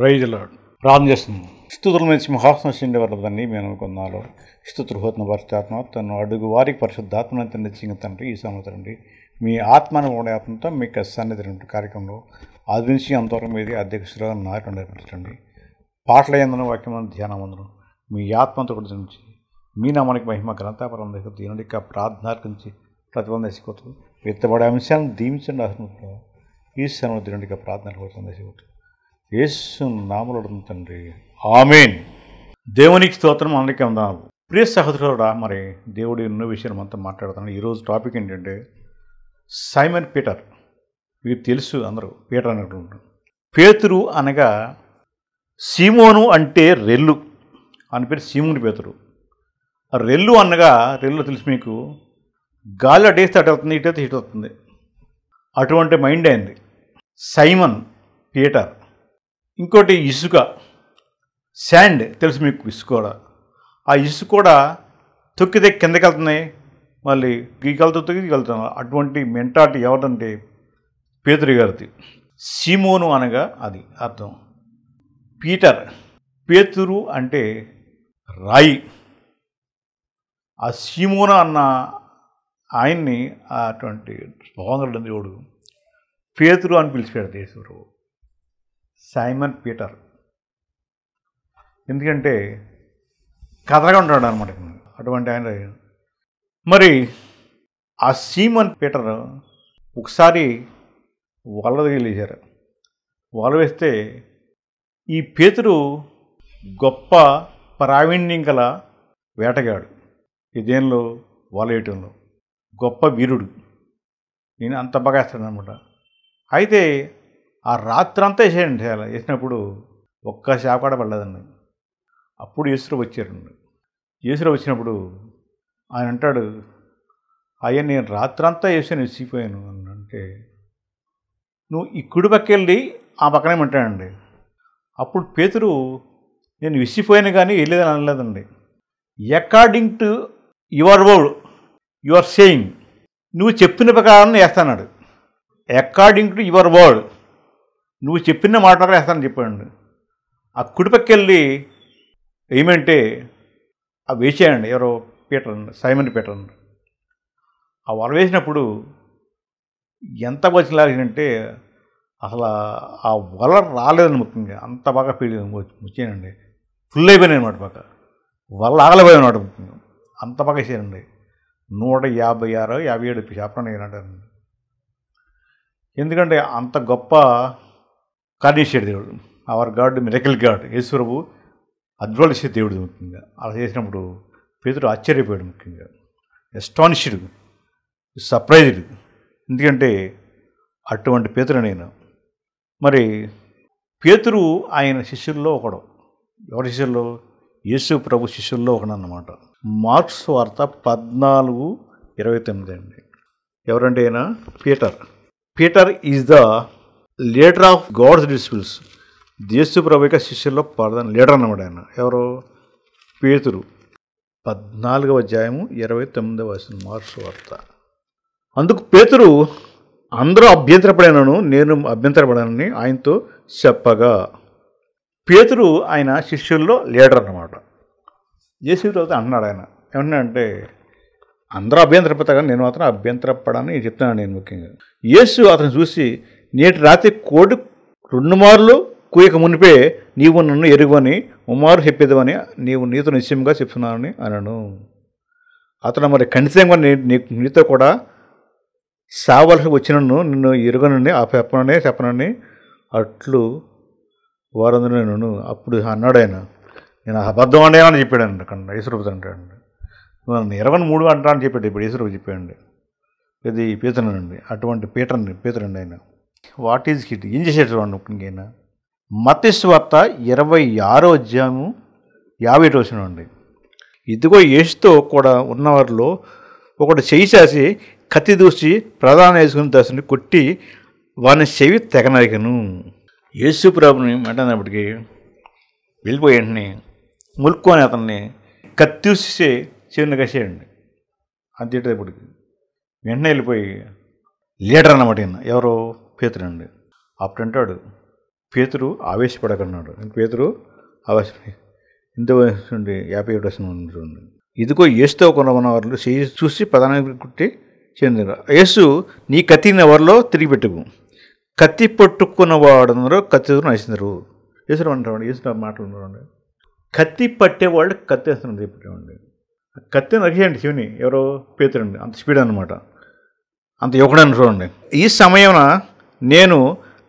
Praise lord. ప్రార్థన చేస్తున్నాం. స్తుతుల మీద సింహాసనం వరదండి మేము అనుకున్నాలో స్తుతులు హోతున్న పరిశుద్ధాత్మ తను అడుగు వారికి పరిశుద్ధాత్మను తండ్రి తండ్రి ఈ సంవత్సరండి మీ ఆత్మను కూడా ఆత్మతో మీకు సన్నిధి కార్యక్రమంలో అది నుంచి అంతవరకు మీది అధ్యక్షులుగా నాయకుడు నేర్పించండి. పాటల ఎందరూ వాక్యమైన ధ్యానం అందరూ మీ ఆత్మతో కూడా నుంచి మీ నామానికి మహిమ గ్రంథాపరం దీని ప్రార్థనార్పించి ప్రతిబంధించుకోవచ్చు. విత్తబడే అంశాలను దీవించండి. అసలు ఈ సమయంలో దీని ప్రార్థన ప్రతిబంధించుకోవచ్చు. యేసు నామములో తండ్రి, ఆమేన్. దేవునికి స్తోత్రం, అందరికీ వందనాలు. ప్రియ సహోదరుడా, మరి దేవుడు ఎన్నో విషయాలు మనతో మాట్లాడుతున్నాడు. ఈరోజు టాపిక్ ఏంటంటే సైమన్ పీటర్. మీకు తెలుసు అందరూ పీటర్ అనేటువంటి. పేతురు అనగా సీమోను అంటే రెల్లు అని పేరు. సీమోని పేతురు. రెల్లు అనగా రెల్లు తెలుసు మీకు, గాలి అటేస్తే అటు అవుతుంది, ఇటైతే ఇటు అవుతుంది, అటువంటి మైండ్ అయింది సైమన్ పీటర్. ఇంకోటి ఇసుక, శాండ్ తెలుసు మీకు, ఇసుక కూడా. ఆ ఇసుక కూడా తొక్కితే కిందకి వెళ్తున్నాయి, మళ్ళీ గీకలుతుంది వెళ్తున్నాయి. అటువంటి మెంటాలిటీ ఎవరంటే పేతురు గారిది. సీమోను అనగా అది అర్థం. పీటర్, పేతురు అంటే రాయి. ఆ సీమోను అన్న ఆయన్ని అటువంటి స్వాతంత్రుడు దేవుడు పేతురు అని పిలిచిపోయాడు దేశంలో. సైమన్ పీటర్ ఎందుకంటే కథగా ఉంటాడు అనమాట అటువంటి ఆయన. మరి ఆ సీమన్ పీటర్ ఒకసారి వల తగిలేశారు. వల వేస్తే ఈ పేతురు గొప్ప ప్రావీణ్యం గల వేటగాడు. ఈ దేనిలో వల వేయటంలో గొప్ప వీరుడు. నేను అంత బాగా వేస్తాడు అనమాట. అయితే ఆ రాత్రంతా వేసేయండి. అలా వేసినప్పుడు ఒక్క చేప కూడా పడలేదండి. అప్పుడు యేసురావు వచ్చారండి. యేసురావు వచ్చినప్పుడు ఆయన అంటాడు, అయ్యా నేను రాత్రంతా వేసాను, విసిగిపోయాను అని అంటే, నువ్వు ఈ కుడి పక్కెళ్ళి ఆ పక్కనే అంటాడండి. అప్పుడు పేతురు నేను విసిగిపోయాను కానీ వెళ్ళేదని అనలేదండి. According to your word you are saying, నువ్వు చెప్పిన ప్రకారం వేస్తాడు. అకార్డింగ్ టు యువర్ వర్డ్, నువ్వు చెప్పిన మాట ప్రకారం వేస్తానని చెప్పాడు. ఆ కుడిపక్కెళ్ళి ఏమంటే ఆ వేసేయండి. ఎవరో పీటర్ అండి, సైమన్ పీటర్ అండి. ఆ వల వేసినప్పుడు ఎంత వచ్చిలాగంటే అసలు ఆ వల రాలేదని ముఖ్యంగా అంత బాగా ఫీల్ వచ్చానండి. ఫుల్ అయిపోయినాయి అనమాట. బాగా వల ఆగలిపోయాయి అనమాట. ముఖ్యంగా అంత బాగా వేసానండి. 156 57 చెప్పండి ఏంటంటారు. ఎందుకంటే అంత గొప్ప కార్యచేసాడు దేవుడు. Hour God miracle God. యేసుప్రభు అద్భుతాలు చేసే దేవుడు. ముఖ్యంగా అలా చేసినప్పుడు పేతురు ఆశ్చర్యపోయాడు. ముఖ్యంగా ఎస్టానిష్డ్, సర్ప్రైజ్డ్. ఎందుకంటే అటువంటి పేతురు నేను. మరి పేతురు ఆయన శిష్యుల్లో ఒకడు. ఎవరి శిష్యుల్లో? యేసు ప్రభు శిష్యుల్లో ఒకడన్నమాట. మార్క్స్ వార్త 14:29 అండి. ఎవరంటే ఆయన Peter. Peter is the leader of God's disciples. యేసు ప్రభు యొక్క శిష్యుల్లో ప్రధాన లీడర్ అన్నమాట ఆయన. ఎవరు? పేతురు. 14:29 మార్క్స్ వార్త. అందుకు పేతురు, అందరూ అభ్యంతరపడాను, నేను అభ్యంతరపడానని ఆయనతో చెప్పగా. పేతురు ఆయన శిష్యుల్లో లీడర్ అన్నమాట. యేసు ప్రభు అన్నాడు. ఆయన ఏమన్నా అంటే, అందరూ అభ్యంతరపడతా కానీ నేను మాత్రం అభ్యంతరపడని చెప్తున్నాను నేను. ముఖ్యంగా యేసు అతను చూసి, నేటి రాత్రి కోడి 2 మార్లు కూయక మునిపే నీవు నన్ను ఎరుగని ఉమారు చెప్పేదవని నీతో నిశ్చయంగా చెప్తున్నానని అనను. అతను మరి ఖచ్చితంగా నీతో కూడా సావలసి వచ్చినను నిన్ను ఎరుగనని చెప్పనని అట్లు వారందరూ నేను. అప్పుడు అన్నాడు ఆయన, నేను అబద్ధం అంటే అని చెప్పాడండి. అక్కడ యేసుప్రభు అంటాడండి, నన్ను 23 అంటా అని చెప్పాడు. ఇప్పుడు యేసుప్రభు చెప్పాడండి. ఇది పేతురండి. అటువంటి పేతురండి ఆయన. What is hit? ఏం చేసేట ఆయన? మత్తయి వార్త 26:50 అండి. ఇదిగో యేసుతో కూడా ఉన్నవారిలో ఒకటి చెయ్యి చేసి కత్తి దూసి ప్రధాన వేసుకుని దాసుని కొట్టి వాని చెవి తెగనరికను. యేసు ప్రభుని వెంటనేప్పటికీ వెళ్ళిపోయి వెంటనే ములుక్కొని అతన్ని కత్తి దూసి చెవిని కసేయండి. అంతేటప్పటికి వెంటనే వెళ్ళిపోయి లీడర్ అన్నమాట. ఎవరో పేతురండి. అప్పుడు అంటాడు, పేతురు ఆవేశపడకన్నాడు. పేతురు ఆవేశపడి ఇంత నుండి 57 చూడండి. ఇదిగో యేసుతో కొనగొన్న వారు చూసి ప్రధానానికి కుట్టి చెందిన యేసు నీ కత్తిని ఎవరిలో తిరిగి పెట్టుకు కత్తి పట్టుకున్న వాడందరూ కత్తితో నశించరు. యేసు అంటాడు, యేసు మాట్లాడుతున్నాడు, కత్తి పట్టేవాళ్ళు కత్తి వేస్తున్నారు చెప్పేవాడి. కత్తి నరికేయండి శివుని, ఎవరో పేతురండి, అంత స్పీడ్ అనమాట, అంత యువకుడని చూడండి. ఈ సమయమున నేను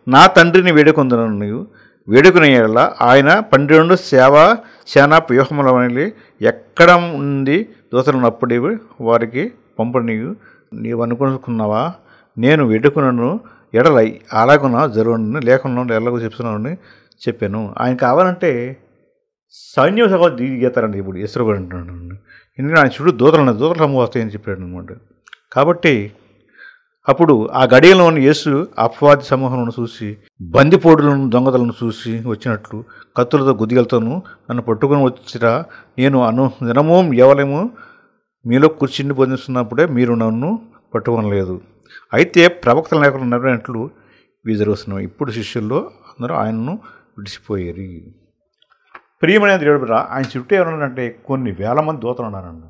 నా తండ్రిని వేడుకొందును, వేడుకునే ఆయన 12 సేనా వ్యూహములని ఎక్కడ ఉంది దూతలున్నప్పుడు వారికి పంపుడు. నీవు అనుకున్నావా నేను వేడుకున్నాను ఎడల అలాగున జరుగును, లేకుండా ఎలాగో చెప్తున్నాను చెప్పాను. ఆయన కావాలంటే సైన్యం సభ దిగేస్తారండి. ఇప్పుడు ఇసురు కూడా అంటున్నాడు, ఎందుకంటే ఆయన చుట్టూ దూతలు సమూహం వస్తాయని చెప్పాడు అనమాట. కాబట్టి అప్పుడు ఆ గడియలోని యేసు అపవాది సమూహంను చూసి బందిపోటులను దొంగతలను చూసి వచ్చినట్లు కత్తులతో గుద్దిగలతోనూ నన్ను పట్టుకొని వచ్చిరా, నేను దినమూ ఎవలేమో మీలో కూర్చుని బంధిస్తున్నప్పుడే మీరు నన్ను పట్టుకొనలేదు. అయితే ప్రవక్తలు లేకుండా నెరవేరినట్లు ఇవి జరుగుతున్నాయి. ఇప్పుడు శిష్యుల్లో అందరూ ఆయనను విడిచిపోయారు. ప్రియమైన దేవుడు, ఆయన చుట్టూ ఎవరన్నారంటే కొన్ని వేల మంది దూతలు ఉన్నారండి.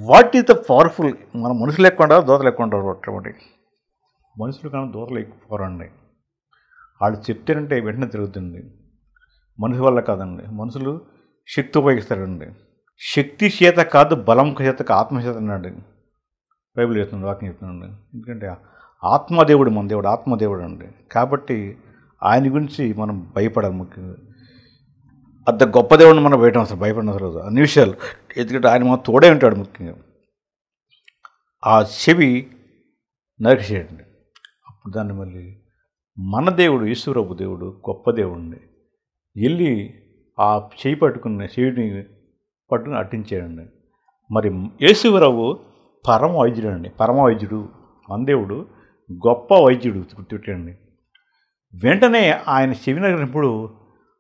What is the powerful? మన మనుషులు ఎక్కువ దూతలు ఎక్కువ ఉంటారు. అటువంటి మనుషులు కానీ దూతలు ఎక్కువ అండి. వాళ్ళు చెప్తారంటే వెంటనే తిరుగుతుంది. మనుషుల వల్ల కాదండి, మనుషులు శక్తి ఉపయోగిస్తారండి. శక్తి చేత కాదు, బలం చేత ఆత్మచేత అన్నాడు బైబిల్ చెప్తుంది, వాక్యం చెప్తుందండి. ఎందుకంటే ఆత్మదేవుడు, మన దేవుడు ఆత్మదేవుడు అండి. కాబట్టి ఆయన గురించి మనం భయపడాలి. ముఖ్యంగా అంత గొప్ప దేవుడిని మనం బయట అసలు భయపడిన రోజు అన్ని విషయాలు, ఎందుకంటే ఆయన మనం తోడే ఉంటాడు. ముఖ్యంగా ఆ చెవి నరికేసేయండి. అప్పుడు దాన్ని మళ్ళీ మన దేవుడు యేసుప్రభు దేవుడు గొప్ప దేవుడిని వెళ్ళి ఆ చెయ్యి చెవిని పట్టుకుని అట్టించేయండి. మరి యేసుప్రభు పరమ వైద్యుడు అండి, పరమ వైద్యుడు, మన దేవుడు గొప్ప వైద్యుడు గుర్తుపెట్టండి. వెంటనే ఆయన చెవి నరికినప్పుడు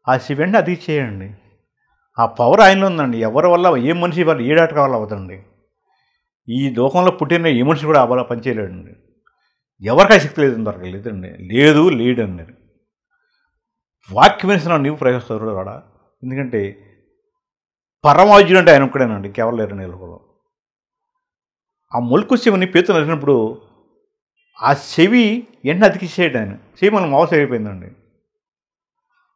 ఆ చెవి వెంటనే అది చేయండి. ఆ పవర్ ఆయనలో ఉందండి. ఎవరి వల్ల ఏ మనిషి వల్ల ఏ డాక్టర్ వల్ల అవ్వదండి. ఈ లోకంలో పుట్టిన ఏ మనిషి కూడా అవ్వాల పనిచేయలేడండి. ఎవరికి ఆ శక్తి లేదండి, లేడండి. వాక్యం వేసిన నీవు ప్రయోగిస్తాడు వాడ. ఎందుకంటే పరమవైద్యుడు అంటే ఆయన ఒక్కడేనండి, కేవలం లేరు నిలకలో. ఆ మొలుకు చెవిని పేతురు నరికినప్పుడు ఆ చెవి వెంటనే అతికిచ్చేయడు ఆయన. చెవి మనం మోసం అయిపోయిందండి.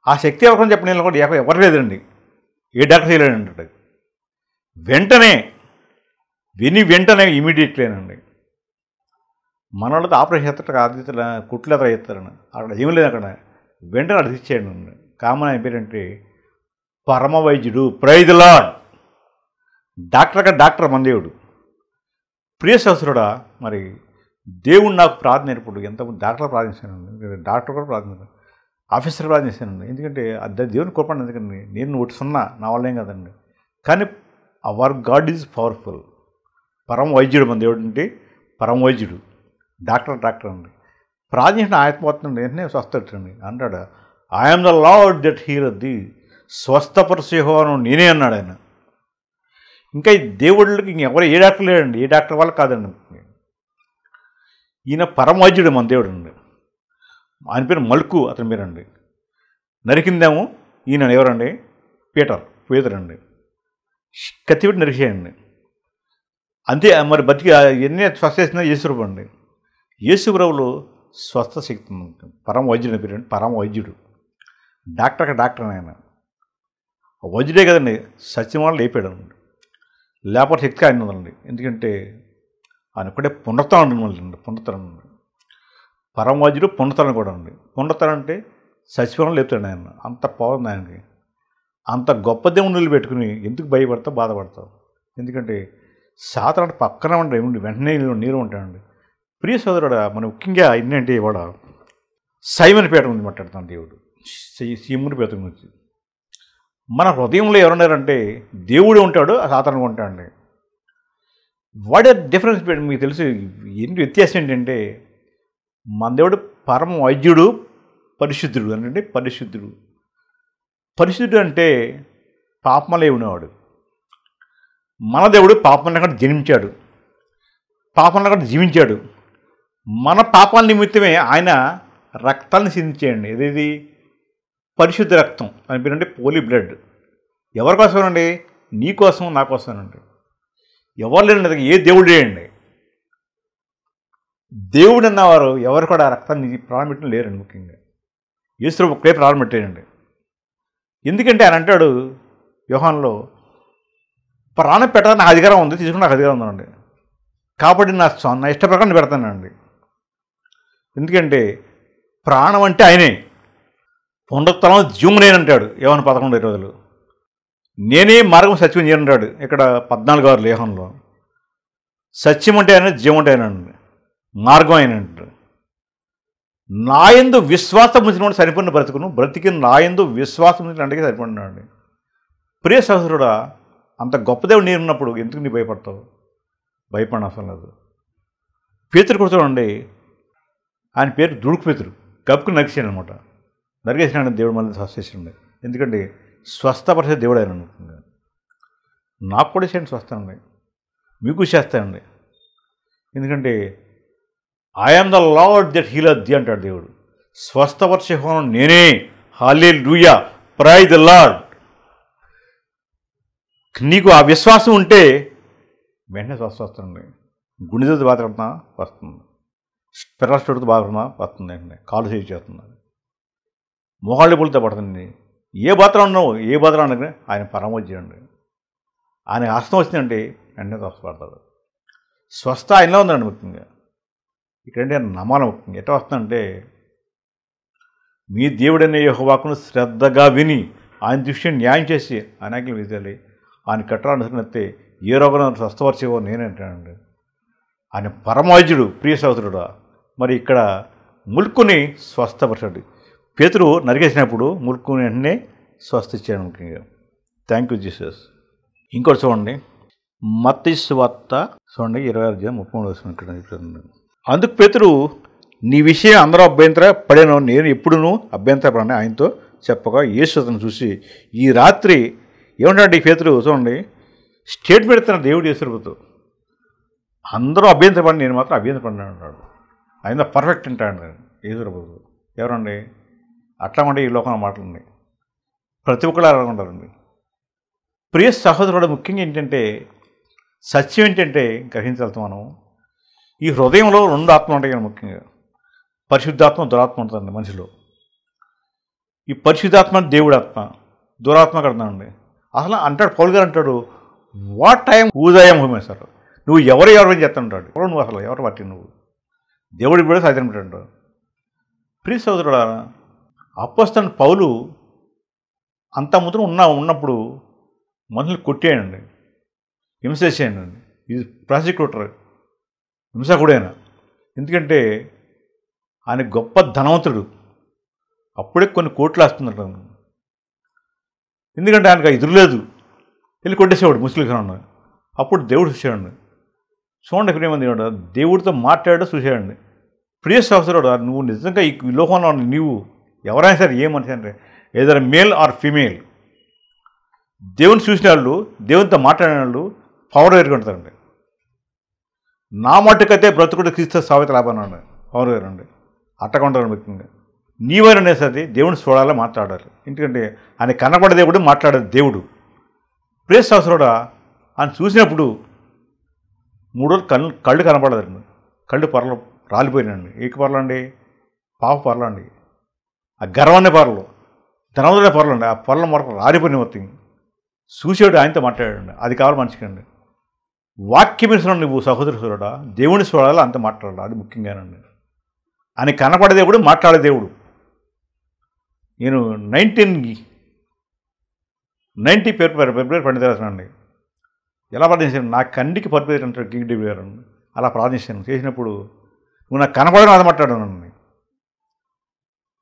ఆ శక్తి ఎవరికని చెప్పిన కూడా ఎవరు లేదండి, ఏ డాక్టర్ చేయలేడండి. వెంటనే ఇమీడియట్లేనండి. మన వాళ్ళతో ఆపరేషన్ చేస్తాడు, అది కుట్లు ఎదురు చేస్తారని అక్కడ ఏం లేదు. అక్కడ వెంటనే అది ఇచ్చేయండి. కామన్ ఆయన పేరంటే పరమ వైద్యుడు. Praise the lord. డాక్టర్ మన దేవుడు. ప్రియ సహస్రుడా, మరి దేవుడు నాకు ప్రార్థన నేర్పుడు. ఎంతమంది డాక్టర్ ప్రార్థించానండి, డాక్టర్ కూడా ప్రార్థన, ఆఫీసర్ ప్రార్థించానండి. ఎందుకంటే దేవుని కోపండి. ఎందుకండి నేను ఒకటి సున్నా, నా వల్ల ఏం కాదండి. కానీ అవర్ గాడ్ ఈజ్ పవర్ఫుల్. పరమ వైద్యుడు మన దేవుడు అంటే పరమ వైద్యుడు. డాక్టర్ అండి. ప్రార్థించిన ఆత్మపోతుంది వెంటనే స్వస్థండి అంటాడు. I am the Lord that healer thee, స్వస్థపరచేహోను నేనే అన్నాడు ఆయన. ఇంకా ఈ దేవుళ్ళకి ఇంకెవరు ఏ డాక్టర్ లేడండి, ఏ డాక్టర్ వల్ల కాదండి. ఈయన పరమ వైద్యుడు మన దేవుడు అండి. ఆయన పేరు మల్కు, అతని పేరండి. నరికిందేమో ఈయన ఎవరండి? పేదరండి. కత్తిపెట్టి నరికేయండి అంతే. మరి బతికి ఎన్ని స్వస్థ చేసినా యేసుప్రభు అండి. యేసుప్రభులో స్వస్థ శక్తి ఉంటుంది. పరమ వైద్యుడు పేరండి, పరమ వైద్యుడు. డాక్టర్ ఆయన వైద్యుడే కదండి, సత్యమాలు లేపాడండి. లేకపోతే శక్తి ఆయన ఉందండి. ఎందుకంటే ఆయన ఒక్కడే పునరుత్థానం మళ్ళీ పునరుత్థానం. పరమ వైద్యుడు పునరుత్థానం కూడా అండి. పునరుత్థానం అంటే సత్యమాలు లేపుతాడు ఆయన. అంత పవర్ ఉంది ఆయనకి. అంత గొప్ప దేవుని పెట్టుకుని ఎందుకు భయపడతావు, బాధపడతావు? ఎందుకంటే సాతాను పక్కన ఉండే వెంటనే నీరు ఉంటాడండి. ప్రియ సోదరుడు, మనం ముఖ్యంగా ఏంటంటే ఇవాడ సైమన్ పేట గురించి మాట్లాడుతాను. దేవుడు సీముని పేట గురించి. మన హృదయంలో ఎవరున్నారంటే దేవుడు ఉంటాడు, సాతాను ఉంటాడండి. వాట్ ఆర్ డిఫరెన్స్ మీకు తెలుసు. ఏంటి వ్యత్యాసం ఏంటంటే మన దేవుడు పరమ వైద్యుడు, పరిశుద్ధుడు అంటే పరిశుద్ధుడు అంటే పాపమలే ఉన్నవాడు. మన దేవుడు పాపంలో కూడా జన్మించాడు, పాపంలో కూడా జీవించాడు. మన పాపాల నిమిత్తమే ఆయన రక్తాన్ని సిందించాడండి. ఏదేది పరిశుద్ధ రక్తం అని పేరంటే పోలీ బ్లడ్. ఎవరి కోసమేనండి? నీ కోసం, నా కోసమేనండి. ఎవరు లేనండి, ఏ దేవుడు లేడండి. దేవుడు అన్నవారు ఎవరు కూడా రక్తాన్ని ప్రాణం పెట్టిన లేరండి. ముఖ్యంగా యేసు ఒక్కడే ప్రాణం పెట్టాడండి. ఎందుకంటే ఆయన అంటాడు యోహానులో, ప్రాణం పెట్టడానికి నాకు అధికారం ఉంది, తీసుకుని నాకు అధికారం ఉందండి, కాబట్టి నా ఇష్ట ప్రకారం పెడతానండి. ఎందుకంటే ప్రాణం అంటే ఆయనే. పునరుత్థానం జీవం నేనంటాడు యోహాను 11:20. నేనే మార్గం సత్యం చేయనంటాడు ఇక్కడ 14 యోహానులో. సత్యం అంటే ఆయన, జీవం అంటే ఆయనండి, మార్గం ఆయన అంటాడు. నాయందు విశ్వాసం ఉంచినప్పుడు సరిపడిన బ్రతుకును, బ్రతికి నాయందు విశ్వాసం ఉంచినట్టుగా సరిపడినాడు. ప్రియ సహోదరుడా, అంత గొప్ప దేవుడు నేను ఉన్నప్పుడు ఎందుకు నీ భయపడతావు? భయపడిన అవసరం లేదు. పేతురు కూడా చూడండి, ఆయన పేరు దుడుకు పేతురు. కప్పుకుని నరికేసాడు అనమాట. నరికేసినాడు దేవుడు మళ్ళీ స్వస్థ. ఎందుకంటే స్వస్థపరిచే దేవుడు ఆయన. ముఖ్యంగా నాకు కూడా చేయండి స్వస్థండి, మీకు చేస్తానండి. ఎందుకంటే I'm the Lord that healer the అంటాడు దేవుడు. స్వస్థపరిచే హోనం నేనే. హల్లెలూయా, ప్రైజ్ ది లార్డ్. నీకు ఆ విశ్వాసం ఉంటే వెంటనే స్వస్థ వస్తుంది. గుండెతో బాధపడుతున్నా వస్తుంది, పిల్లలతో బాధపడుతున్నా వస్తుంది, వెంటనే కాలు చేయి చేస్తుంది, మొహాళ్ళు పులితో పడుతుంది. ఏ బాధలో ఉన్నావు, ఏ బాధలో ఉన్నా ఆయన పరమోజ్యండి. ఆయన హస్తం వచ్చిందంటే వెంటనే స్వస్థపడతాడు. స్వస్థ ఆయనలో ఉందండి. ముఖ్యంగా ఇక్కడంటే నమ్మాలి. ముఖ్యంగా ఎట్లా వస్తుందంటే, మీ దేవుడనే యెహోవాను శ్రద్ధగా విని ఆయన దృష్టిని న్యాయం చేసి అనేకలు విధాలి ఆయన కట్టాలనుకున్నట్టే ఏ రోగం స్వస్థపరిచేవో నేనంటానండి. ఆయన పరమవైద్యుడు. ప్రియ సహోదరుడా, మరి ఇక్కడ ముల్కుని స్వస్థపరచాడు. పేతురు నరికేసినప్పుడు ముల్కుని వెంటనే స్వస్థ ఇచ్చాడు. ముఖ్యంగా థ్యాంక్ యూ జీసస్. ఇంకోటి చూడండి, మత్తయి సువార్త చూడండి 26:33 ఇక్కడ. అందుకు పేతురు, నీ విషయం అందరూ అభ్యంతర పడాను, నేను ఎప్పుడూ అభ్యంతర పడని ఆయనతో చెప్పగా యేసు అతను చూసి ఈ రాత్రి ఏమంటాడు ఈ పేతురు చూడండి, స్టేట్మెంట్ ఇస్తున్న దేవుడు యేసు. అందరూ అభ్యంతరపడి నేను మాత్రం అభ్యంతరపడినాను అన్నాడు. ఆయన పర్ఫెక్ట్ అంటాడు యేసు. ఎవరండి అట్లా ఉండే ఈ లోకంలో మాటలండి. ప్రతి ఒక్కరు అలా ఉంటారండి. ప్రియ సహోదరుడు, ముఖ్యంగా ఏంటంటే సత్యం ఏంటంటే గ్రహించాలి మనం. ఈ హృదయంలో 2 ఆత్మలు ఉంటాయి. ముఖ్యంగా పరిశుద్ధాత్మ, దురాత్మ ఉంటుందండి మనిషిలో. ఈ పరిశుద్ధాత్మ దేవుడు ఆత్మ, దురాత్మ కడతానండి. అసలు అంటాడు పౌలు గారు అంటాడు, వాట్ టైం ఊజాయం హోమేశారు, నువ్వు ఎవరేం చేస్తానంటాడు. ఎవరు నువ్వు, అసలు ఎవరు పట్టి నువ్వు? దేవుడికి కూడా సాధ్యం అంటాడు. ప్రియ సోదరుడా, అపోస్తలుడైన పౌలు అంత ముందు ఉన్నప్పుడు మనుషులు కొట్టేయండి, హింస చేసేయండి. ఇది ప్రాసిక్యూటర్, హింసకుడైనా. ఎందుకంటే ఆయన గొప్ప ధనవంతుడు. అప్పుడే కొన్ని కోట్లు వస్తుందట. ఎందుకంటే ఆయనకు ఎదురులేదు, వెళ్ళి కొట్టేసేవాడు ముస్లిం. అప్పుడు దేవుడు చూసాడు. చూడండి ప్రేమ దేవుడితో మాట్లాడో చూసాడండి. ప్రియ సహోదరుడు, నువ్వు నిజంగా ఈ లోకంలో నీవు ఎవరైనా సరే ఏ మనిషి అంటే ఏదైనా మేల్ ఆర్ ఫీమేల్, దేవుని చూసిన వాళ్ళు, దేవునితో మాట్లాడిన వాళ్ళు పవర్ ఎదుర్కొంటారండి. నా మట్టుకైతే బ్రతుకుడు క్రీస్తు సావిత లాభాన్ని పవర్ వేరండి. అట్టకుంటారు. ముఖ్యంగా నీవైనా సరే దేవుని చూడాలి, మాట్లాడాలి. ఎందుకంటే ఆయన కనపడే దేవుడు, మాట్లాడే దేవుడు. ప్రియ సహోదరుడా, ఆయన చూసినప్పుడు 3 రోజులు కళ్ళు కనపడదండి. కళ్ళు పొరలు రాలిపోయినండి. ఏక పొరలు అండి, పాప పొరలు అండి, ఆ గర్వాన్ని పొరలు, ధనవంతుడే పొరలు అండి. ఆ పొరల మొరకు రాలిపోయిన మొత్తం చూసాడు, ఆయనతో మాట్లాడండి. అది కావాలి మనిషికి అండి. వాక్యమిశ్రణ నువ్వు సహోదరుడా దేవుని చూడాలి, అంత మాట్లాడాలి. అది ముఖ్యంగానండి. ఆయన కనపడే దేవుడు, మాట్లాడే దేవుడు. నేను 1990 ఫిబ్రవరి 23 ఎలా ప్రార్థించాను, నా కంటికి పరిపేరు అంటాడు కింగ్ డేవిడ్ గారు. అలా ప్రార్థించాను. చేసినప్పుడు నువ్వు నాకు కనపడని అది మాట్లాడాను.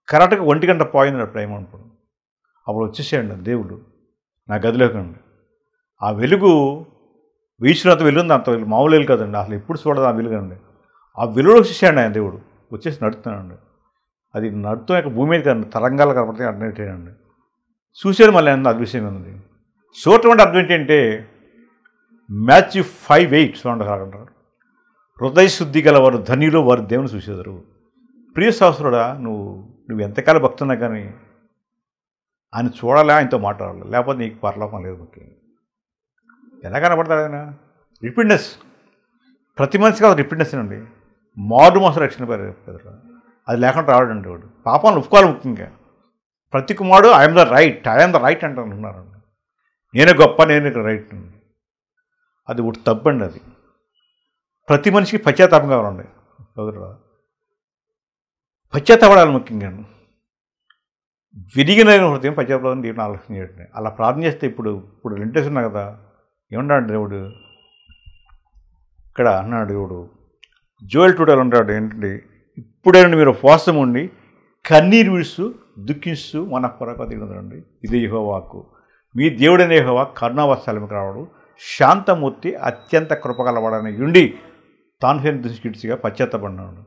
కరెక్ట్గా 1 గంట పోయింది అప్పుడు ఏమనుకోండి. అప్పుడు వచ్చేసాడు దేవుడు నా గదిలోకండి. ఆ వెలుగు వీచినంత వెలుగుంది, అంత వెలుగు మామూలు వెలుగు కదండి. అసలు ఎప్పుడు చూడదు ఆ వెలుగు అండి. ఆ వెలుగులో వచ్చేసాడు ఆయన దేవుడు. వచ్చేసి నడుతున్నాడండి. అది నడుతూ భూమి మీద కదండి, తరంగాలు కనపడితే అడ్డేటండి. చూసాడు మళ్ళీ అంత అదృశ్యం ఉంది. చూడటం అర్థం ఏంటంటే Matthew 5:8 చూడండి. హృదయ శుద్ధి గల వారు ధన్యులు, వారు దేవుని చూసేదారు. ప్రియ సహోదరుడా, నువ్వు ఎంతకాలం భక్తున్నా కానీ ఆయన చూడాలి, ఆయనతో మాట్లాడాలి, లేకపోతే నీకు పరలోకం లేదు. ముఖ్యం ఎలా కనపడతాడు ఆయన? రిపీట్నెస్. ప్రతి మనిషి కాదు రిపీట్నెస్ అండి. మారు మనసు రక్షణ పేరు అది లేకుండా రావడండి. వాడు పాపాలను ఒప్పుకోవాలి. ముఖ్యంగా ప్రతి కుమారుడు ఐఎమ్ ద రైట్ అంటున్నారండి. నేనే గొప్ప, నేనే రైట్. అది ఒకటి తప్పండి. అది ప్రతి మనిషికి పశ్చాత్తాపం కావాలండి. పశ్చాత్తాపడాలి ముఖ్యంగా. విరిగిన హృదయం పశ్చాత్తాపం దేవుని ఆలోచన చేయడం. అలా ప్రార్థన చేస్తే ఇప్పుడు లిమిటేషన్ ఉన్నా కదా. ఏమన్నాడు దేవుడు ఇక్కడ? అన్నాడు దేవుడు జోయల్ 2:12 అంటాడు ఏంటంటే, ఇప్పుడైనా మీరు ఉపవాసం ఉండి కన్నీరు విడుస్తూ దుఃఖిస్తూ మనఃపూర్వకంగా తిరుగుతారండి. ఇదే యెహోవా వాక్కు. మీ దేవుడైన యెహోవా కరుణావత్సలముకు రావడు, శాంతమూర్తి, అత్యంత కృపగలవాడని ఉండి తాను దుష్కిడిసిగా పశ్చాత్తాపడినాడు.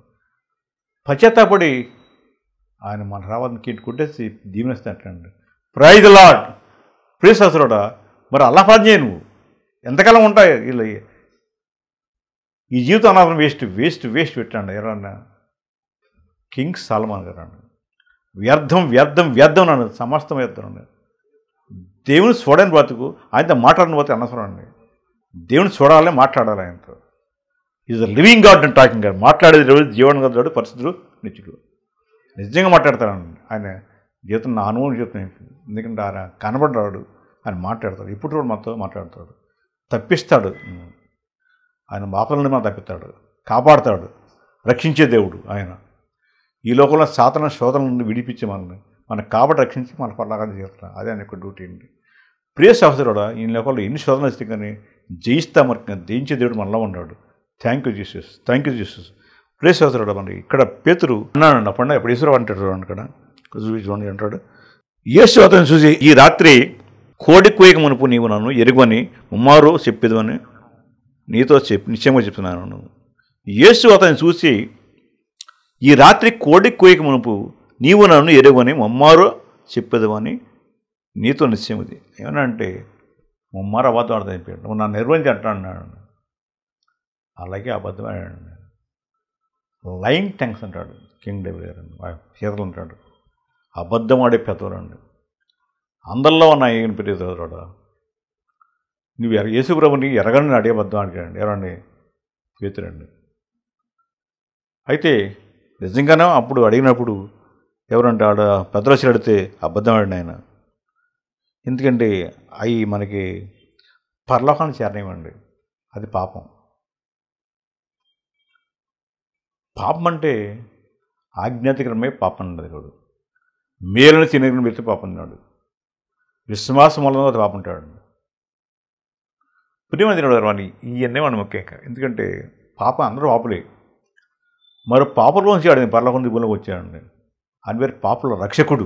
పశ్చాత్తాపడి ఆయన మన రావాలని కీటు కొట్టేసి దీవెనిస్తాడండి. Praise the Lord. ప్రైజ్ అసలుడా. మరి అలా ప్రార్థన చేయి. నువ్వు ఎంతకాలం ఉంటాయి వీళ్ళు? ఈ జీవితం అనాథం వేస్ట్ పెట్టండి. ఎవరన్నా కింగ్ సాలమాన్ గారు అండి. వ్యర్థం అన్నాడు. సమస్తం వ్యర్థం అండి. దేవుని చూడని బ్రతుకు, ఆయనతో మాట్లాడిన పోతే అనవసరం అండి. దేవుని చూడాలి, మాట్లాడాలి ఆయనతో. Is the living God and talking God. మాట్లాడేది రోజు జీవన గదుడు, పరిస్థితులు, నిత్యుడు. నిజంగా మాట్లాడతాడండి ఆయన. జీవితం నా అనుభవం చెప్తాను. ఎందుకంటే ఆయన కనబడ్డాడు, ఆయన మాట్లాడతాడు. ఇప్పుడు కూడా మాతో మాట్లాడతాడు, తప్పిస్తాడు. ఆయన బాపల నుండి మనం తప్పిస్తాడు, కాపాడుతాడు, రక్షించే దేవుడు ఆయన. ఈ లోకంలో సాతాను శోధన నుండి విడిపించే మనకు కాబట్టి రక్షించి మన పర్లాగా చేస్తాడు. అదే ఆయన యొక్క డ్యూటీ అండి. ప్రియ సహోదరుడా, ఈ లోకంలో ఎన్ని శోధనలు వస్తే కానీ జయించే దేవుడు మనలో ఉన్నాడు. Thank you Jesus. ప్రియ సహోదరుడా, మరి ఇక్కడ పేతురు అన్నాడు అప్పుడు ఎప్పుడు ఈశ్వరావు అంటాడు అక్కడ చూపించుకోండి అంటాడు. యేసు అతను చూసి, ఈ రాత్రి కోడి కోయక మునుపు నీవు నన్ను ఎరుగని ముమ్మారు చెప్పేది అని నీతో నిశ్చయంగా చెప్తున్నాను. యేసు అతన్ని చూసి, ఈ రాత్రి కోడి కోయక మునుపు నీవు నన్ను ఎరుగని ముమ్మారు చెప్పేది అని నీతో నిశ్చయముది. ఏమన్నా అంటే ముమ్మారు అబద్ధం ఆడతాను, నువ్వు నన్ను నిర్వహించి అంటాడు. అలాగే అబద్ధం ఆడాడు. లయింగ్ టంగ్స్ అంటాడు కింగ్ డేవిడ్ గారు. చేతులు అంటాడు అబద్ధం ఆడే పెద్దవాడండి. అందరిలో ఉన్న ఈయన పెద్దవాడా. నువ్వు యేసుప్రభుని ఎరగని అడిగే అబద్ధం అడిగాడండి. ఎవరండి? పేతురండి. అయితే నిజంగానే అప్పుడు అడిగినప్పుడు ఎవరంటే ఆడ పెద్దలసి అడిగితే అబద్ధం ఆడిన ఆయన. ఎందుకంటే అవి మనకి పరలోకాన్ని చేరనివ్వండి. అది పాపం. పాపం అంటే ఆజ్ఞాతికరమే పాపం అన్నది కూడా. మేలుని తినగిన పెడితే పాపం అన్నాడు. విశ్వాసం వలన అది పాపం ఉంటాడు. ప్రియమైన తినడు అని ఇవన్నీ మనం ముఖ్యంగా. ఎందుకంటే పాపం అందరూ పాపులే. మరో పాపంలోంచి ఆడింది పరలోకం దిగులోకి వచ్చాడండి. అని పేరు పాపుల రక్షకుడు,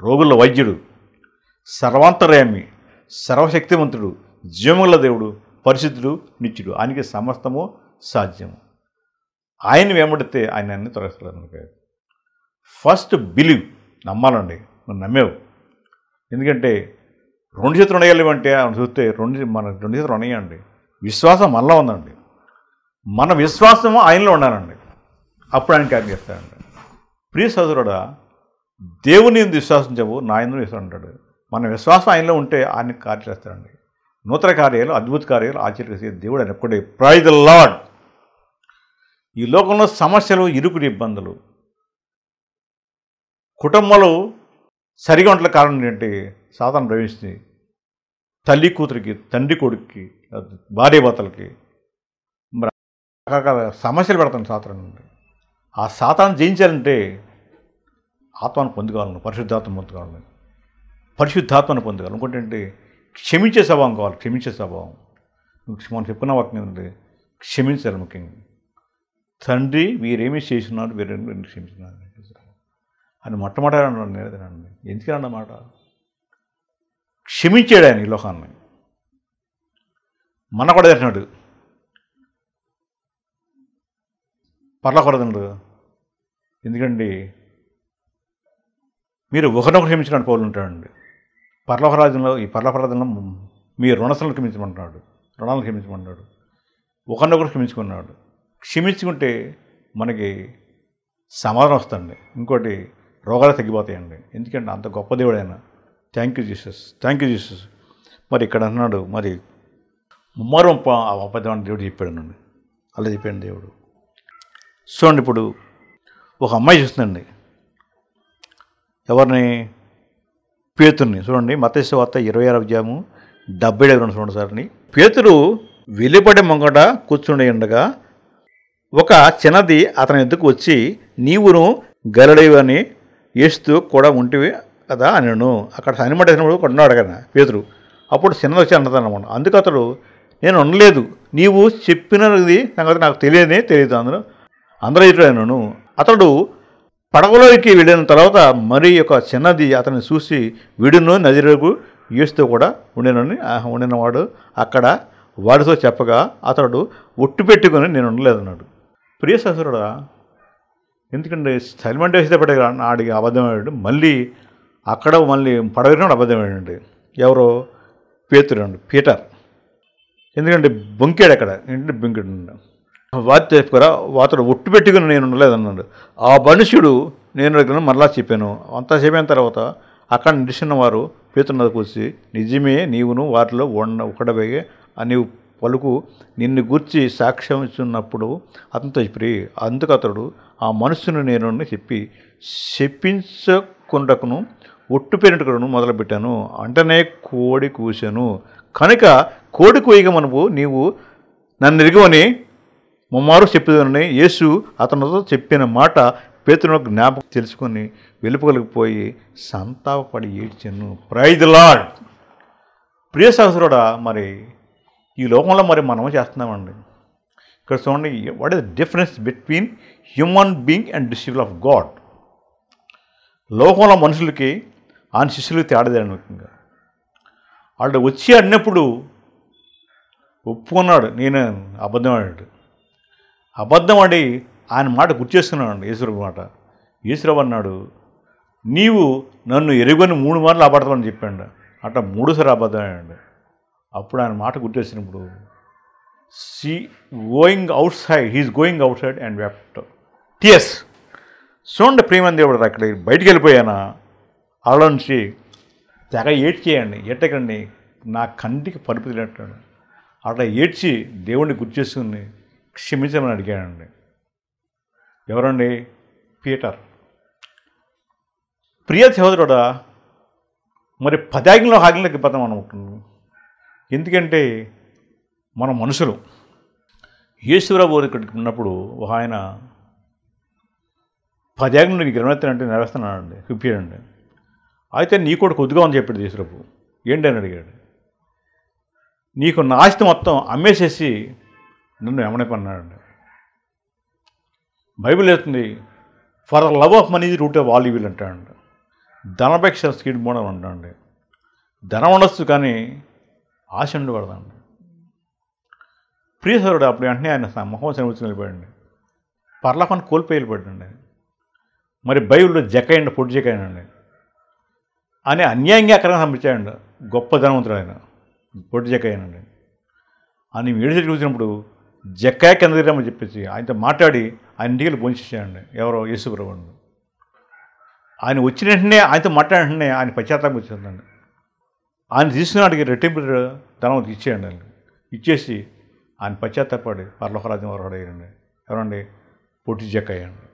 రోగుల వైద్యుడు, సర్వాంతర్యామి, సర్వశక్తివంతుడు, జీవముల దేవుడు, పరిశుద్ధుడు, నిత్యుడు. ఆయనకి సమస్తము సాధ్యము. ఆయన వెంబడితే ఆయన అన్ని తొలగిస్తారు. First believe, నమ్మాలండి. నువ్వు నమ్మేవు. ఎందుకంటే 2 చేతులు ఉండగలివంటే చూస్తే మన 2 చేతులు ఉన్నాయండి. విశ్వాసం మనలో ఉందండి. మన విశ్వాసము ఆయనలో ఉండాలండి. అప్పుడు ఆయన కార్యం చేస్తాడండి. ప్రియ సోదరుడా, దేవుని విశ్వాసించవు, నా ఎందుకు విశ్వాసం అంటాడు. మన విశ్వాసం ఆయనలో ఉంటే ఆయన కార్యం చేస్తాడండి. నూతన కార్యాలు, అద్భుత కార్యాలు ఆచరించే దేవుడు ఆయన ఒక్కడే. Praise the Lord. ఈ లోకంలో సమస్యలు, ఇరుకులు, ఇబ్బందులు, కుటుంబాలు సరిగా ఉండల కారణం ఏంటంటే సాతాను ప్రవేశించి తల్లి కూతురికి, తండ్రి కొడుక్కి, భార్య భర్తలకి రకరకాల సమస్యలు పెడతాను సాతాను నుండి. ఆ సాతాను జయించాలంటే ఆత్మను పొందుకోవాలను, పరిశుద్ధాత్మను పొందుకోవాలి. ఇంకోటి అంటే క్షమించే స్వభావం కావాలి. క్షమించే స్వభావం మనం చెప్పుకున్న వాక్యం ఏంటంటే క్షమించాలి. ముఖ్యంగా తండ్రి వీరేమీ చేస్తున్నారు, వీరేమీ క్షమించున్నారు అని మొట్టమొదటి నేర్దండి. ఎందుకన్నమాట క్షమించాడు ఆయన ఈ లోకాన్ని. మన కూడా చేసినాడు పర్లకూడదండు. ఎందుకంటే మీరు ఒకరినొకరు క్షమించినాడు పౌలు ఉంటాడండి. ఈ పర్లకరాజంలో మీ రుణాలను క్షమించమంటున్నాడు, ఒకరినొకరు క్షమించుకున్నాడు. క్షమించుకుంటే మనకి సమాధానం వస్తుంది. ఇంకోటి రోగాలు తగ్గిపోతాయండి. ఎందుకంటే అంత గొప్ప దేవుడు ఆయన. Thank you Jesus, thank you Jesus. మరి ఇక్కడ అన్నాడు, మరి ముమ్మరం అబద్ధం దేవుడు చెప్పాడు. అలా చెప్పాడు దేవుడు. చూడండి, ఇప్పుడు ఒక అమ్మాయి చూస్తుందండి. ఎవరిని? పేతుర్ని. చూడండి, మత్తయి సువార్త 26వ అధ్యాయము 77 చూడండి సార్ని. పేతురు వెలుపడి ముంగట కూర్చుండి ఉండగా ఒక చిన్నది అతని ఎద్దుకు వచ్చి, నీవును గలిలయని యేసుతో కూడా ఉంటివి కదా అనను. అక్కడ సనిమట్టేసినప్పుడు కొన్నాడు కదా పేతురు. అప్పుడు చిన్నది వచ్చి అన్నదన్నమాట. అందుకు అతడు, నేను ఉండలేదు, నీవు చెప్పినది సంగతి నాకు తెలియదు అందరూ ఎదురైనను. అతడు పడవలోకి వెళ్ళిన తర్వాత మరి ఒక చిన్నది అతన్ని చూసి విడును నదిరకు యేసుతో కూడా ఉండినవాడు అక్కడ వాడితో చెప్పగా అతడు ఒట్టు పెట్టుకొని నేను ఉండలేదన్నాడు. ప్రియ సహోదరుడా, ఎందుకంటే సైల్మెంట్ వేస్తే పడే ఆడికి అబద్ధమయ్యాడు. మళ్ళీ అక్కడ పడవేసినాడు అబద్ధమయ్యాడండి. ఎవరో? పేతురు అండి, పీటర్. ఎందుకంటే బొంకాడు అక్కడ, ఏంటంటే బొంకాడు. వాతి చెప్పుకోరా, అతడు ఒట్టు పెట్టుకుని నేను ఉండలేదన్నాడు. ఆ మనుషుడు నేను మరలా చెప్పాను. అంతా చెప్పిన తర్వాత అక్కడ నిలిచిన వారు పేతురు కూర్చి, నిజమే, నీవును వారిలో ఒకడవే అని పలుకు నిన్ను గూర్చి సాక్ష్యం ఇస్తున్నప్పుడు అతనితో చెప్పి, అందుకు అతడు ఆ మనస్సును నేను చెప్పించకుండకును ఒట్టు పెట్టుకును మొదలుపెట్టాను. అంటనే కోడి కూశాను. కనుక కోడి కూయగా మనపు నీవు నన్ను ఎరుగవని ముమ్మారు చెప్పేదని యేసు అతనితో చెప్పిన మాట పేతురునకు జ్ఞాపకం తెలుసుకొని వెలుపలికి సంతాపపడి ఏడ్చాను. Praise the lord. ప్రియ సహోదరుడా, మరి ఈ లోకంలో మరి మనము చేస్తున్నామండి. ఇక్కడ చూడండి, what is the difference between human being and disciple of God. లోకంలో మనుషులకి ఆయన శిష్యులకి తేడాదండి. ముఖ్యంగా వాళ్ళు వచ్చి అన్నప్పుడు ఒప్పుకున్నాడు, నేను అబద్ధం ఆడాడు. అబద్ధం ఆడి ఆయన మాట గుర్తు చేసుకున్నాడు. ఈశ్వరు మాట. ఈశ్వరు అన్నాడు, నీవు నన్ను ఎరుగని 3 మార్లు అబద్ధమని చెప్పాడు. అట్లా 3 సార్లు అబద్ధం ఆడాడు. అప్పుడు ఆయన మాట గుర్తు చేసినప్పుడు he's going outside and wept tears. చూడండి ప్రేమ దేవుడు, అక్కడ బయటికి వెళ్ళిపోయానా అలా నుంచి తెగ ఏడ్చేయండి. ఎట్టకండి, నా కంటికి పరుపు తినట్టాడు. అట్లా ఏడ్చి దేవుడిని గుర్తు చేసుకుని క్షమించమని అడిగాడండి. ఎవరండి? పీటర్. ప్రియ సహోదరుడా, మరి 10 ఆజ్ఞలకు పదం అనుకుంటున్నాం. ఎందుకంటే మన మనుషులు యేసురావు ఇక్కడికి ఉన్నప్పుడు ఒక ఆయన 10 ఆజ్ఞలు నీకు నెరవేర్తానంటే నెరవేరుస్తున్నానండి, చెప్పాడండి. అయితే నీ కూడా కొద్దిగా అని చెప్పాడు యేసురావు. ఏంటి అని అడిగాడు. నీకు నా ఆస్తి మొత్తం అమ్మేసేసి నన్ను ఎమనపన్నాడండి. బైబిల్ వేస్తుంది, for the love of money root of all evil అంటాడండి. ధనపేక్ష స్కీడ్ మోడల్ అంటాడండి. ధనం ఉండొచ్చు కానీ ఆశ ఉండకూడదండి. ప్రియసరుడు అప్పుడు వెంటనే ఆయన మొహం సరిపుచ్చుని వెళ్ళిపోయాడండి. పర్లకాన్ని కోల్పోయి వెళ్ళిపోయాడండి. మరి బైబిల్లో జక్కయ్యండి, పొట్టు జక్కయ్యండి అని అన్యాయంగా అక్కడికి పంపించాడండి. గొప్ప ధనవంతుడు ఆయన, పొట్టు జక్కయ్యనండి అని ఏడు చూసినప్పుడు జక్కాయ కింద తిరమని చెప్పేసి ఆయనతో మాట్లాడి ఆయన ఇంటికి వెళ్ళి భోంచేసాడండి. ఎవరో యేసుప్రభు. ఆయన వచ్చిన వెంటనే ఆయనతో మాట్లాడిన వెంటనే ఆయన పశ్చాత్తాపం వచ్చిందండి. ఆయన తీసుకున్నాడికి రెట్టింపు ధనం ఇచ్చేయండి. ఇచ్చేసి ఆయన పశ్చాత్తాపడి పరలోకరాజ్యం వారు అయ్యారండి. ఎవరండి? పొట్టి జక్కయ్యండి.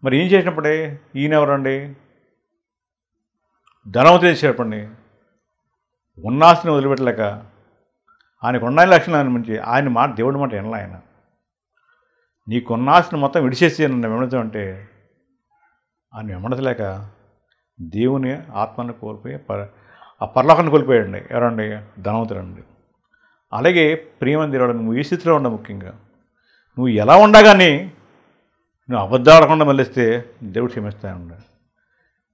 మరి ఏం చేసినప్పుడే ఈయన ఎవరండి? ధనవంతుడు చేసేటప్పండి ఉన్నాస్తిని వదిలిపెట్టలేక ఆయనకు 9 లక్షలు ఆయన మంచి ఆయన మాట, దేవుడి మాట వినలే ఆయన. నీకు ఉన్నాస్తిని మొత్తం విడిచేసి నన్ను వెంబడించమంటే ఆయన వెంబడించలేక దేవుని ఆత్మను కోల్పోయి ఆ పరలోకాన్ని కోల్పోయాడండి. ఎవరండి? ధనవంతుడండి. అలాగే ప్రియమైన దేవుడు, నువ్వు ఈ స్థితిలో ఉండ, ముఖ్యంగా నువ్వు ఎలా ఉండగానే నువ్వు అబద్ధాడకుండా మళ్ళిస్తే దేవుడు క్షమిస్తానండి.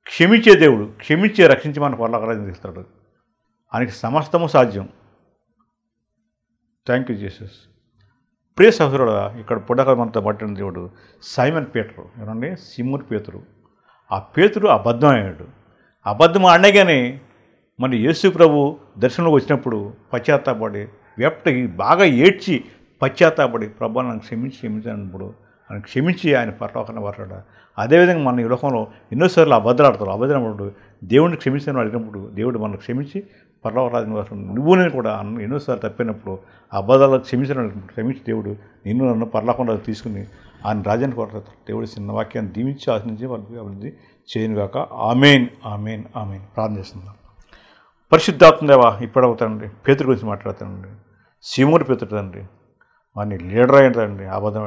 క్షమించే దేవుడు, క్షమించే రక్షించి మన పరలోకరాజ్యం తీస్తాడు. ఆయనకి సమస్తము సాధ్యం. Thank you Jesus. ప్రియ సహోదరుడు, ఇక్కడ పుడకమంతా పట్టిన దేవుడు సైమన్ పీటరు. ఏమండి? సిమ్మురు పేతురు. ఆ పేతురు అబద్ధం అయ్యాడు. అబద్ధం ఆడగానే మరి యేసు ప్రభు దర్శనంలోకి వచ్చినప్పుడు పశ్చాత్తాపడి బాగా ఏడ్చి పశ్చాత్తాపడి ప్రభు నన్ను క్షమించినప్పుడు మనం క్షమించి ఆయన పరలోకాన్ని వరడా. అదేవిధంగా మన ఈ లోకంలో ఎన్నోసార్లు అబద్ధాలు అబద్ధమైనప్పుడు దేవుడిని క్షమించిన అడిగినప్పుడు దేవుడు మనల్ని క్షమించి పరలోకరాజుని వరడు. నువ్వు నేను కూడా ఎన్నోసార్లు తప్పినప్పుడు అబద్ధాలు క్షమించి దేవుడు నిన్ను నన్ను పరలోకంలో తీసుకుని ఆయన రాజ్యాన్ని కొడతాడు. దేవుడి చిన్న వాక్యాన్ని దీవించి ఆశించి వాళ్ళకి అభివృద్ధి చేయనుగాక. Amen amen amen. ప్రార్థన చేస్తున్నాం. పరిశుద్ధాత్మ దేవా, ఇప్పుడవుతానండి పేతురు గురించి మాట్లాడతానండి. సీమోను పేతురు తండ్రి, వాడిని లీడర్ అయ్యాడండి, అబద్ధం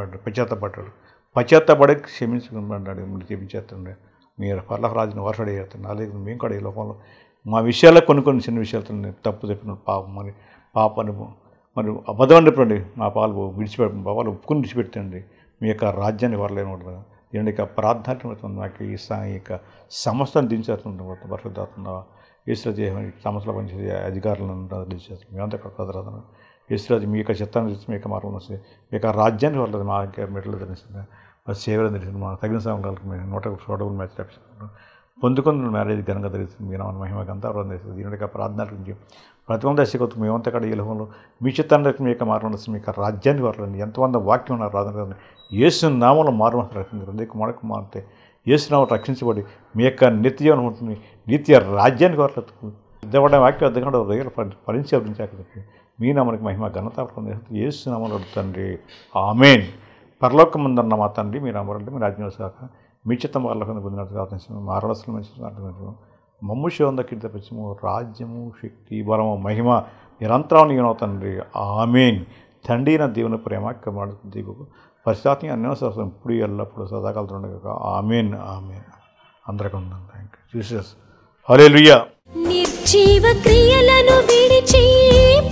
పశ్చాత్తపడి క్షమించుకున్నాడు, మీరు క్షమించేస్తాండి. మీరు పర్లకు రాజుని వర్షడేస్తాను. అలాగే మేము కూడా ఈ లోకంలో మా విషయాల్లో కొన్ని చిన్న విషయాలతో తప్పు చెప్పిన పాపాన్ని మరి అబద్ధం అండి మా పాలు పాపాలు ఒప్పుకుని విడిచిపెట్టండి. మీ యొక్క రాజ్యాన్ని వరలేని ఉంటుంది. దీని యొక్క ప్రార్థన నాకు ఈ యొక్క సంస్థను దించేస్తుంది. పరిశుద్ధాత్మ ఈశ్వరాజు సంస్థలో పనిచేసే అధికారులను దించేస్తుంది. మేమంతా కదరాదన ఈశ్వరాజు మీ యొక్క చిత్తాన్ని తెచ్చి మీ యొక్క మార్గం వస్తుంది. మీ యొక్క రాజ్యాన్ని వరలేదు. మా యొక్క మెట్లు తెలిసింది, మా సేవలు తెలిసింది. మా తగిన సమయాలకు మేము 100 మ్యాచ్ రాపిస్తున్నాం. పొందుకుని మ్యారేజ్ ఘనంగా తెలుస్తుంది. మీరు మన మహిమ గంతా చేస్తుంది. దీని యొక్క ప్రార్థన గురించి ప్రతిమంది దశకొత్తు మేమంతా కూడా ఈ లోకంలో మీ చిత్తాన్ని మీ యొక్క మార్గం వస్తుంది. మీ యొక్క రాజ్యాన్ని వరలేదు. ఎంతమంది వాక్యం ఉన్నారు రాధన యేసు నామంలో మారు రక్షించారు. అందుకే మనకు మారితే యేసు నామం రక్షించబడి మీ యొక్క నిత్యజీవనం ఉంటుంది. నిత్య రాజ్యానికి వరలేదు. ఇద్దబడ్డ వాక్యం అర్థంగా రైలు ఫలించాక మీ నామానికి మహిమ ఘనత యేసు నామంలో తండ్రి. ఆమెన్. పరలోకమందన్న మా తండ్రి, మీ నామంటే మీ రాజ్యం సాక మీ చిత్తం వాళ్ళకు పొందిన మారవలసిన మంచి మమ్ము శివంద కీర్తించము. రాజ్యము, శక్తి, బలము, మహిమ నిరంతరం నీవునవుతండ్రి. ఆమెన్. తండ్రి నా దేవుని ప్రేమ దీపకు పరిస్థితి అన్యోసం ఇప్పుడు ఎల్లప్పుడు సదాకాలతో ఉండగా. Amen amen. అందరికీ ఉందండి. Thank you Jesus. హల్లెలూయా. నిర్జీవ క్రియలను విడిచి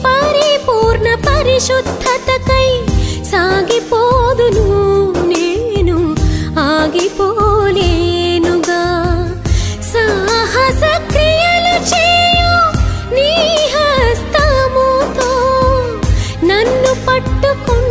పరిపూర్ణ పరిశుద్ధతకై సాగిపోదును నేను, ఆగిపోలేనుగా. సాహస క్రియలు చేయు నీ హస్తముతో నన్ను పట్టుకుంటూ